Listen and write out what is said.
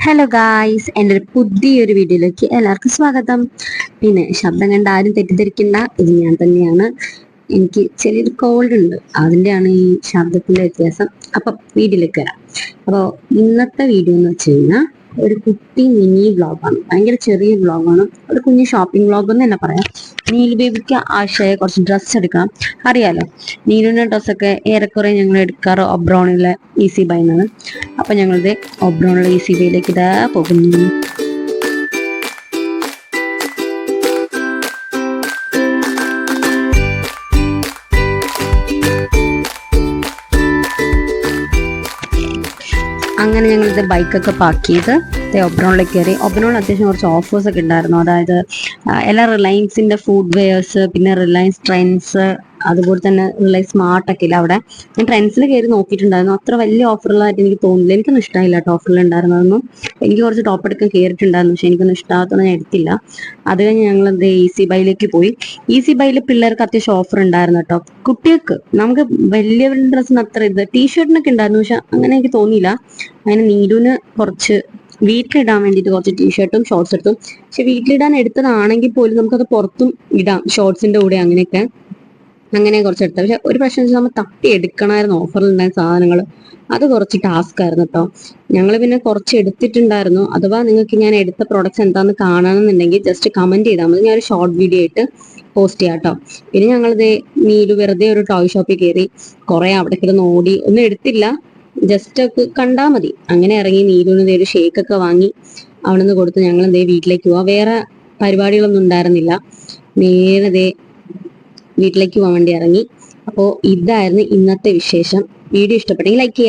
Hello guys, എൻ്റെ ഒരു പുതിയൊരു വീഡിയോയിലേക്ക് എല്ലാവർക്കും സ്വാഗതം. പിന്നെ ശബ്ദം കണ്ട് ആരും തെറ്റിദ്ധരിക്കണ്ട, ഇത് ഞാൻ തന്നെയാണ്. എനിക്ക് ചെറിയൊരു കോൾഡ് ഉണ്ട്, അതിൻ്റെയാണ് ഈ ശബ്ദത്തിൻ്റെ വ്യത്യാസം. അപ്പം വീഡിയോയിലേക്ക് വരാം. അപ്പോൾ ഇന്നത്തെ വീഡിയോ എന്ന് വെച്ച് കഴിഞ്ഞാൽ ഒരു കുട്ടി മിനി വ്ളോഗാണ്. ഭയങ്കര ചെറിയ വ്ളോഗാണ്, ഒരു കുഞ്ഞ് ഷോപ്പിംഗ് വ്ളോഗ് എന്ന് തന്നെ പറയാം. നീലു ബേബിക്ക് ആവശ്യമായ കുറച്ച് ഡ്രസ്സ് എടുക്കണം. അറിയാലോ, നീലുവിൻ്റെ ഡ്രസ്സൊക്കെ ഏറെക്കുറെ ഞങ്ങൾ എടുക്കാറ് ഒബ്രോണിലെ ഈസി ബൈന്നാണ്. അപ്പം ഞങ്ങളിത് ഒബ്രോണിലെ ഈസി ബൈയിലേക്ക് ഇതാ പോകുന്നു. അങ്ങനെ ഞങ്ങളിത് ബൈക്കൊക്കെ പാക്ക് ചെയ്ത് ഒബ്രോണിലേക്ക് കയറി. ഒബ്രോണിൽ അത്യാവശ്യം കുറച്ച് ഓഫേഴ്സ് ഒക്കെ ഉണ്ടായിരുന്നു. അതായത് എല്ലാ റിലയൻസിന്റെ ഫുഡ് വെയേഴ്സ്, പിന്നെ റിലയൻസ് ട്രെൻഡ്സ്, അതുപോലെ തന്നെ റിലയൻസ് സ്മാർട്ട് ഒക്കെ ഇല്ല അവിടെ. ഞാൻ ട്രെൻഡ്സിൽ കയറി നോക്കിയിട്ടുണ്ടായിരുന്നു. അത്ര വലിയ ഓഫറുകളായിട്ട് എനിക്ക് തോന്നില്ല. എനിക്കൊന്നും ഇഷ്ടമായില്ല കേട്ടോ ഓഫറിൽ ഉണ്ടായിരുന്നതൊന്നും. എനിക്ക് കുറച്ച് ടോപ്പ് എടുക്കാൻ കയറിയിട്ടുണ്ടായിരുന്നു, പക്ഷെ എനിക്കൊന്നും ഇഷ്ടമാകത്തൊന്നും ഞാൻ എടുത്തില്ല. അത് കഴിഞ്ഞ് ഞങ്ങൾ എന്ത് ഈസി ബൈയിലേക്ക് പോയി. ഈസി ബൈയിൽ പിള്ളേർക്ക് അത്യാവശ്യം ഓഫർ ഉണ്ടായിരുന്നു കേട്ടോ. കുട്ടികൾക്ക്, നമുക്ക് വലിയവരുടെ ഡ്രസ്സിന് അത്ര ഇത് ടീഷർട്ടിനൊക്കെ ഉണ്ടായിരുന്നു, പക്ഷെ അങ്ങനെ എനിക്ക് തോന്നിയില്ല. അങ്ങനെ നീലുവിന് കുറച്ച് വീട്ടിലിടാൻ വേണ്ടിയിട്ട് കുറച്ച് ടീഷർട്ടും ഷോർട്സ് എടുത്തു. പക്ഷെ വീട്ടിലിടാൻ എടുത്തതാണെങ്കിൽ പോലും നമുക്കത് പുറത്തും ഇടാം, ഷോർട്സിന്റെ കൂടെ അങ്ങനെയൊക്കെ. അങ്ങനെ കുറച്ച് എടുത്തത്. പക്ഷെ ഒരു പ്രശ്നം വെച്ചാൽ നമ്മൾ തപ്പി എടുക്കണമായിരുന്നു ഓഫറിൽ ഉണ്ടായ സാധനങ്ങൾ. അത് കുറച്ച് ടാസ്ക് ആയിരുന്നു കേട്ടോ. ഞങ്ങൾ പിന്നെ കുറച്ച് എടുത്തിട്ടുണ്ടായിരുന്നു. അഥവാ നിങ്ങൾക്ക് ഞാൻ എടുത്ത പ്രൊഡക്ട്സ് എന്താണെന്ന് കാണണമെന്നുണ്ടെങ്കിൽ ജസ്റ്റ് കമന്റ് ചെയ്താൽ മതി, ഞാനൊരു ഷോർട്ട് വീഡിയോ ആയിട്ട് പോസ്റ്റ് ചെയ്യാം കേട്ടോ. പിന്നെ ഞങ്ങളിത് നീലു വെറുതെ ഒരു ടോയ് ഷോപ്പിൽ കയറി കുറെ അവിടെ കിടന്ന് ഓടി, ഒന്നും എടുത്തില്ല, ജസ്റ്റ് ഒക്കെ കണ്ടാൽ മതി. അങ്ങനെ ഇറങ്ങി നീലുവിന് ഒരു ഷേക്കൊക്കെ വാങ്ങി അവിടെ നിന്ന് കൊടുത്ത് ഞങ്ങൾ എന്തേ വീട്ടിലേക്ക് പോവാം. വേറെ പരിപാടികളൊന്നും ഉണ്ടായിരുന്നില്ല. നേരെ വീട്ടിലേക്ക് പോകാൻ വേണ്ടി ഇറങ്ങി. അപ്പോൾ ഇതായിരുന്നു ഇന്നത്തെ വിശേഷം. വീഡിയോ ഇഷ്ടപ്പെട്ടെങ്കിൽ ലൈക്ക് ചെയ്യുക.